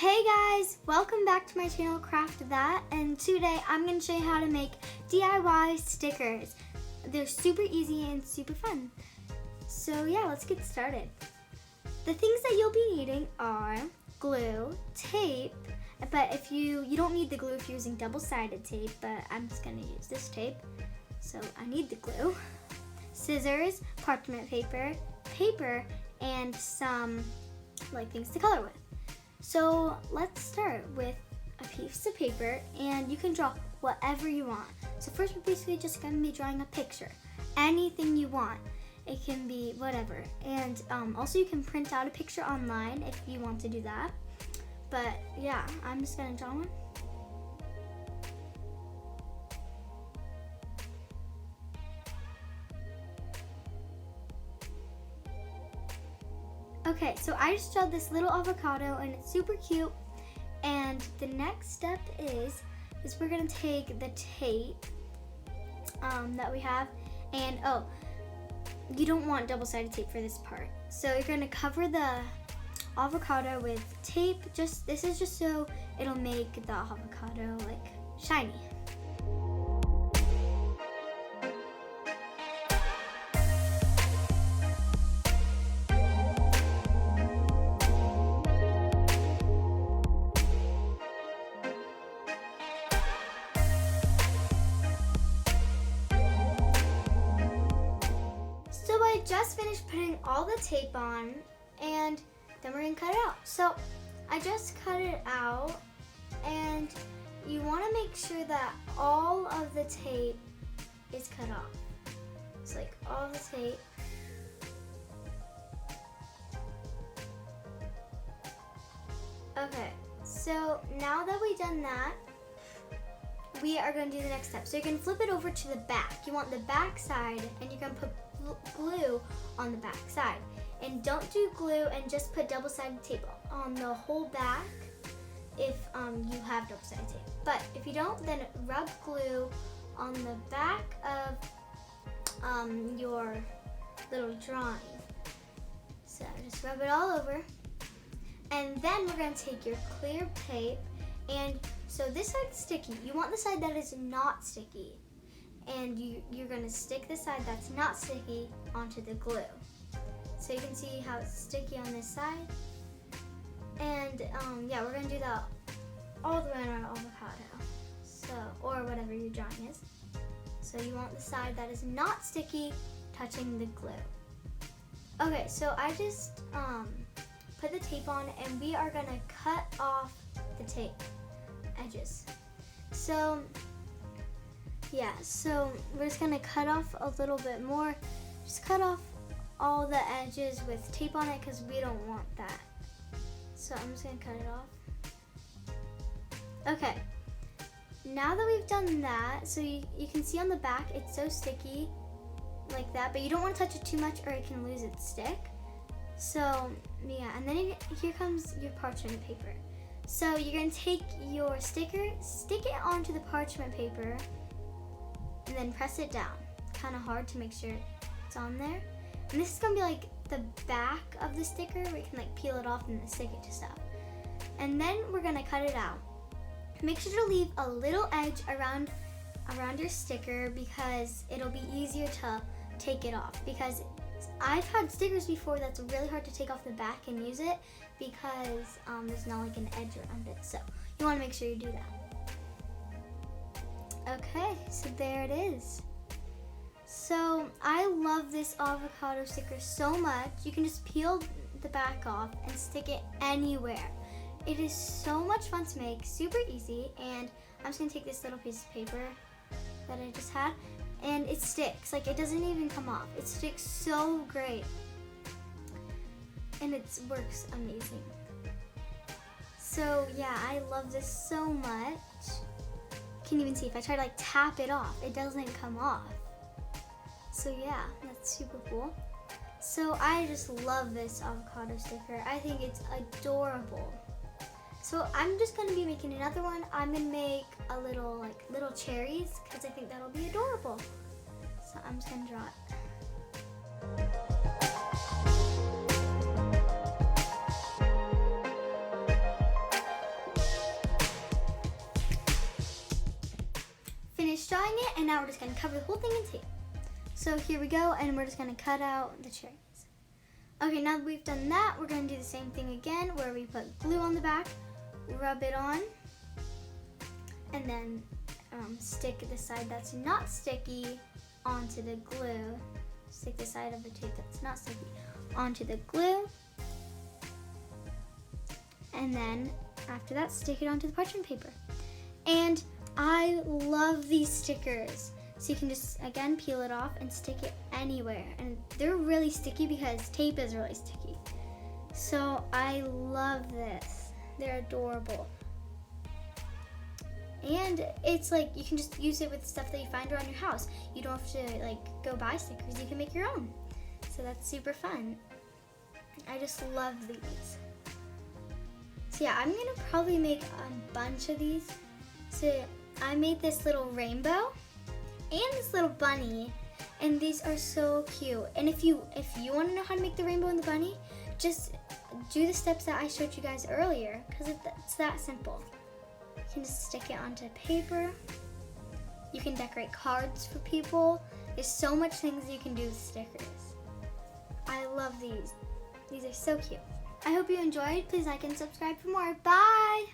Hey guys, welcome back to my channel Craft That, and today I'm going to show you how to make DIY stickers. They're super easy and super fun. So yeah, let's get started. The things that you'll be needing are glue, tape, but if you don't need the glue if you're using double-sided tape, but I'm just going to use this tape, so I need the glue, scissors, parchment paper, and some things to color with. So let's start with a piece of paper, and you can draw whatever you want. So first we're basically just going to be drawing a picture. Anything you want. It can be whatever. And also you can print out a picture online if you want to do that. But yeah, I'm just going to draw one. Okay, so I just drew this little avocado and it's super cute. And the next step is we're gonna take the tape that we have, and you don't want double-sided tape for this part. So you're gonna cover the avocado with tape. This is just so it'll make the avocado shiny. I just finished putting all the tape on, and then we're gonna cut it out. So I just cut it out, and you want to make sure that all of the tape is cut off. It's all the tape. Okay, so now that we've done that, we are going to do the next step. So you're going to flip it over to the back. You want the back side, and you're going to put glue on the back side. And don't do glue and just put double-sided tape on the whole back if you have double-sided tape. But if you don't, then rub glue on the back of your little drawing. So just rub it all over. And then we're going to take your clear tape, and so this side's sticky. You want the side that is not sticky. And you're going to stick the side that's not sticky onto the glue. So you can see how it's sticky on this side. And yeah, we're going to do that all the way on our avocado. So, or whatever your drawing is. So you want the side that is not sticky touching the glue. Okay, so I just put the tape on, and we are going to cut off the tape edges. So yeah, so we're just gonna cut off a little bit more. Just cut off all the edges with tape on it because we don't want that. So I'm just gonna cut it off. Okay, now that we've done that, so you can see on the back it's so sticky like that, but you don't want to touch it too much or it can lose its stick. So yeah, and then here comes your parchment paper. So you're gonna take your sticker, stick it onto the parchment paper, and then press it down kind of hard to make sure it's on there. And this is gonna be the back of the sticker where you can peel it off and then stick it to stuff. And then we're gonna cut it out. Make sure to leave a little edge around your sticker because it'll be easier to take it off, because I've had stickers before that's really hard to take off the back and use it because there's not an edge around it. So you want to make sure you do that. Okay, so there it is. So I love this avocado sticker so much. You can just peel the back off and stick it anywhere. It is so much fun to make, super easy, and I'm just gonna take this little piece of paper that I just had, and it sticks. It doesn't even come off. It sticks so great, and it works amazing. So yeah, I love this so much. You can even see if I try to tap it off, it doesn't come off. So yeah, that's super cool. So I just love this avocado sticker. I think it's adorable. So I'm just gonna be making another one. I'm gonna make a little little cherries because I think that'll be adorable. So I'm just gonna draw it. finished drawing it, and now we're just gonna cover the whole thing in tape. So here we go, and we're just gonna cut out the cherries. Okay, now that we've done that, we're gonna do the same thing again, where we put glue on the back, rub it on, and then stick the side that's not sticky onto the glue. Stick the side of the tape that's not sticky onto the glue. And then after that, stick it onto the parchment paper. And I love these stickers. So you can just, again, peel it off and stick it anywhere. And they're really sticky because tape is really sticky. So I love this. They're adorable. And it's like, you can just use it with stuff that you find around your house. You don't have to like go buy stickers. You can make your own. So that's super fun. I just love these. So yeah, I'm gonna probably make a bunch of these. So I made this little rainbow and this little bunny, and these are so cute. And if you want to know how to make the rainbow and the bunny, just do the steps that I showed you guys earlier, because it's that simple. You can just stick it onto paper. You can decorate cards for people. There's so much things you can do with stickers. I love these. These are so cute. I hope you enjoyed. Please like and subscribe for more. Bye!